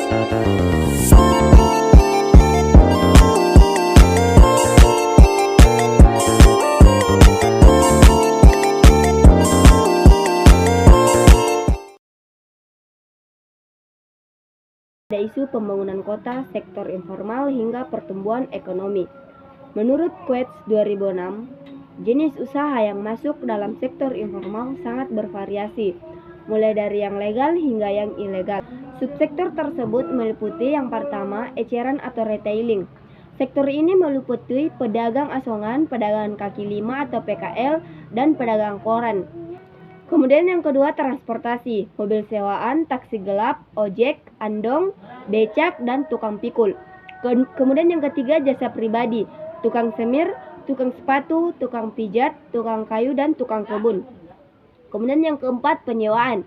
Ada isu pembangunan kota, sektor informal, hingga pertumbuhan ekonomi. Menurut Quates 2006, jenis usaha yang masuk dalam sektor informal sangat bervariasi, mulai dari yang legal hingga yang ilegal. Subsektor tersebut meliputi yang pertama, eceran atau retailing. Sektor ini meliputi pedagang asongan, pedagang kaki lima atau PKL, dan pedagang koran. Kemudian yang kedua, transportasi, mobil sewaan, taksi gelap, ojek, andong, becak, dan tukang pikul. Kemudian yang ketiga, jasa pribadi, tukang semir, tukang sepatu, tukang pijat, tukang kayu, dan tukang kebun. Kemudian yang keempat, penyewaan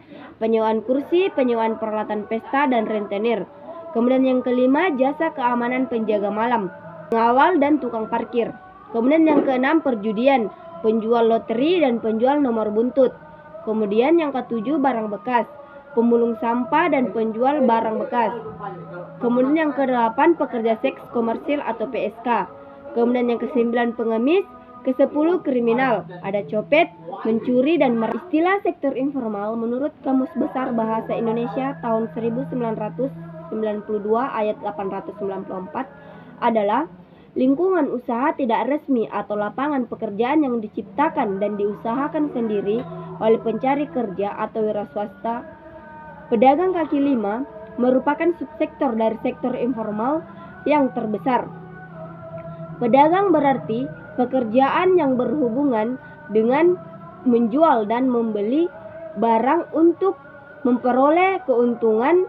kursi, penyewaan peralatan pesta, dan rentenir. Kemudian yang kelima, jasa keamanan penjaga malam, pengawal, dan tukang parkir. Kemudian yang keenam, perjudian, penjual lotre dan penjual nomor buntut. Kemudian yang ketujuh, barang bekas, pemulung sampah dan penjual barang bekas. Kemudian yang kedelapan, pekerja seks komersil atau PSK. Kemudian yang kesembilan, pengemis. Kesepuluh, kriminal, ada copet, mencuri, dan Istilah sektor informal menurut Kamus Besar Bahasa Indonesia tahun 1992 ayat 894 adalah lingkungan usaha tidak resmi atau lapangan pekerjaan yang diciptakan dan diusahakan sendiri oleh pencari kerja atau wira swasta. Pedagang kaki lima merupakan subsektor dari sektor informal yang terbesar. Pedagang berarti pekerjaan yang berhubungan dengan menjual dan membeli barang untuk memperoleh keuntungan.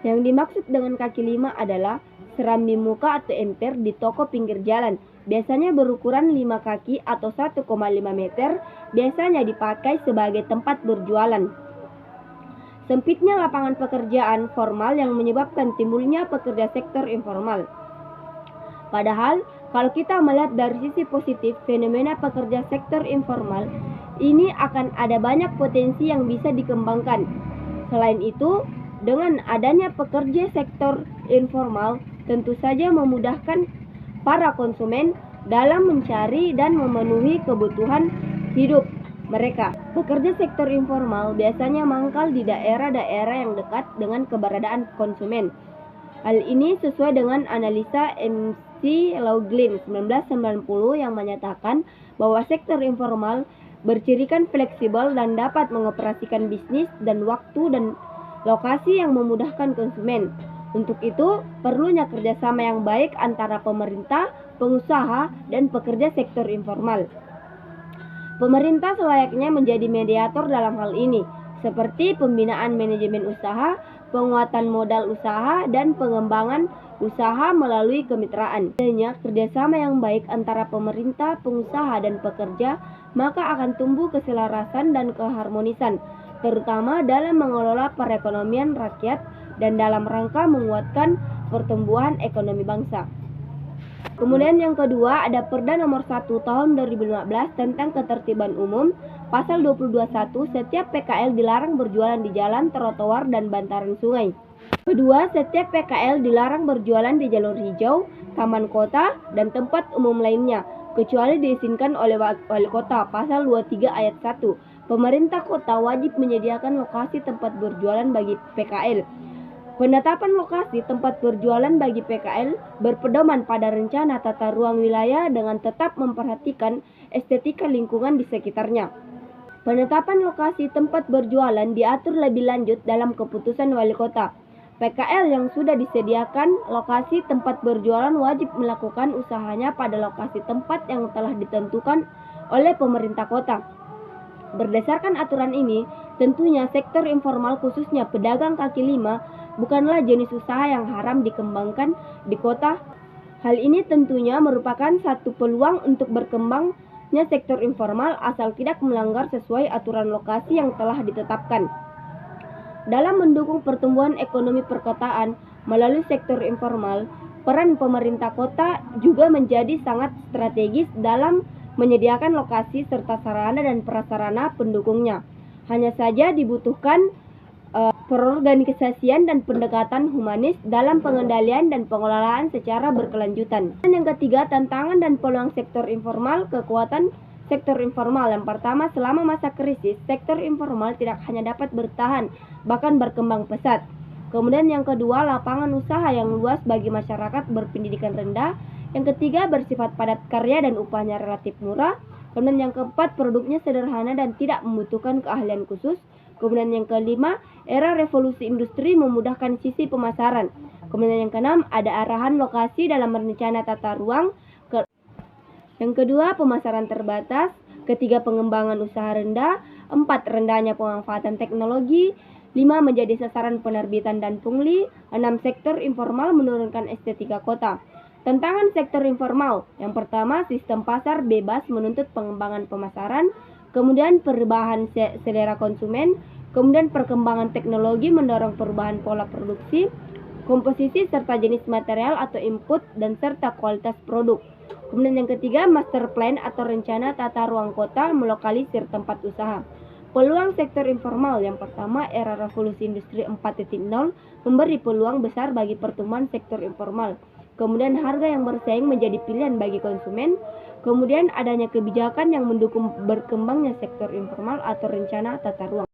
Yang dimaksud dengan kaki lima adalah serambi muka atau emper di toko pinggir jalan, biasanya berukuran 5 kaki atau 1,5 meter, biasanya dipakai sebagai tempat berjualan. Sempitnya lapangan pekerjaan formal yang menyebabkan timbulnya pekerja sektor informal. Padahal, kalau kita melihat dari sisi positif fenomena pekerja sektor informal, ini akan ada banyak potensi yang bisa dikembangkan. Selain itu, dengan adanya pekerja sektor informal, tentu saja memudahkan para konsumen dalam mencari dan memenuhi kebutuhan hidup mereka. Pekerja sektor informal biasanya mangkal di daerah-daerah yang dekat dengan keberadaan konsumen. Hal ini sesuai dengan analisa MC Laughlin 1990 yang menyatakan bahwa sektor informal bercirikan fleksibel dan dapat mengoperasikan bisnis dan waktu dan lokasi yang memudahkan konsumen. Untuk itu, perlunya kerjasama yang baik antara pemerintah, pengusaha, dan pekerja sektor informal. Pemerintah selayaknya menjadi mediator dalam hal ini, seperti pembinaan manajemen usaha, penguatan modal usaha, dan pengembangan usaha melalui kemitraan. Adanya kerjasama yang baik antara pemerintah, pengusaha, dan pekerja, maka akan tumbuh keselarasan dan keharmonisan, terutama dalam mengelola perekonomian rakyat dan dalam rangka menguatkan pertumbuhan ekonomi bangsa. Kemudian yang kedua, ada Perda nomor 1 tahun 2015 tentang ketertiban umum. Pasal 22.1, setiap PKL dilarang berjualan di jalan, trotoar, dan bantaran sungai. Kedua, setiap PKL dilarang berjualan di jalur hijau, taman kota, dan tempat umum lainnya, kecuali diizinkan oleh wali kota. Pasal 23 ayat 1. Pemerintah kota wajib menyediakan lokasi tempat berjualan bagi PKL. Penetapan lokasi tempat berjualan bagi PKL berpedoman pada rencana tata ruang wilayah dengan tetap memperhatikan estetika lingkungan di sekitarnya. Penetapan lokasi tempat berjualan diatur lebih lanjut dalam keputusan wali kota. PKL yang sudah disediakan lokasi tempat berjualan wajib melakukan usahanya pada lokasi tempat yang telah ditentukan oleh pemerintah kota. Berdasarkan aturan ini, tentunya sektor informal khususnya pedagang kaki lima bukanlah jenis usaha yang haram dikembangkan di kota. Hal ini tentunya merupakan satu peluang untuk berkembangnya sektor informal asal tidak melanggar sesuai aturan lokasi yang telah ditetapkan. Dalam mendukung pertumbuhan ekonomi perkotaan melalui sektor informal, peran pemerintah kota juga menjadi sangat strategis dalam menyediakan lokasi serta sarana dan prasarana pendukungnya. Hanya saja dibutuhkan perorganisasian dan pendekatan humanis dalam pengendalian dan pengelolaan secara berkelanjutan. Dan yang ketiga, tantangan dan peluang sektor informal. Kekuatan sektor informal. Yang pertama, selama masa krisis, sektor informal tidak hanya dapat bertahan, bahkan berkembang pesat. Kemudian yang kedua, lapangan usaha yang luas bagi masyarakat berpendidikan rendah. Yang ketiga, bersifat padat karya dan upahnya relatif murah. Kemudian yang keempat, produknya sederhana dan tidak membutuhkan keahlian khusus. Kemudian yang kelima, era revolusi industri memudahkan sisi pemasaran. Kemudian yang keenam, ada arahan lokasi dalam rencana tata ruang. Yang kedua, pemasaran terbatas. Ketiga, pengembangan usaha rendah. Empat, rendahnya pemanfaatan teknologi. 5, menjadi sasaran penerbitan dan pungli. 6, sektor informal menurunkan estetika kota. Tantangan sektor informal. Yang pertama, sistem pasar bebas menuntut pengembangan pemasaran. Kemudian perubahan selera konsumen. Kemudian perkembangan teknologi mendorong perubahan pola produksi. Komposisi serta jenis material atau input dan serta kualitas produk. Kemudian yang ketiga, master plan atau rencana tata ruang kota melokalisir tempat usaha. Peluang sektor informal. Yang pertama, era revolusi industri 4.0 memberi peluang besar bagi pertumbuhan sektor informal. Kemudian harga yang bersaing menjadi pilihan bagi konsumen. Kemudian adanya kebijakan yang mendukung berkembangnya sektor informal atau rencana tata ruang.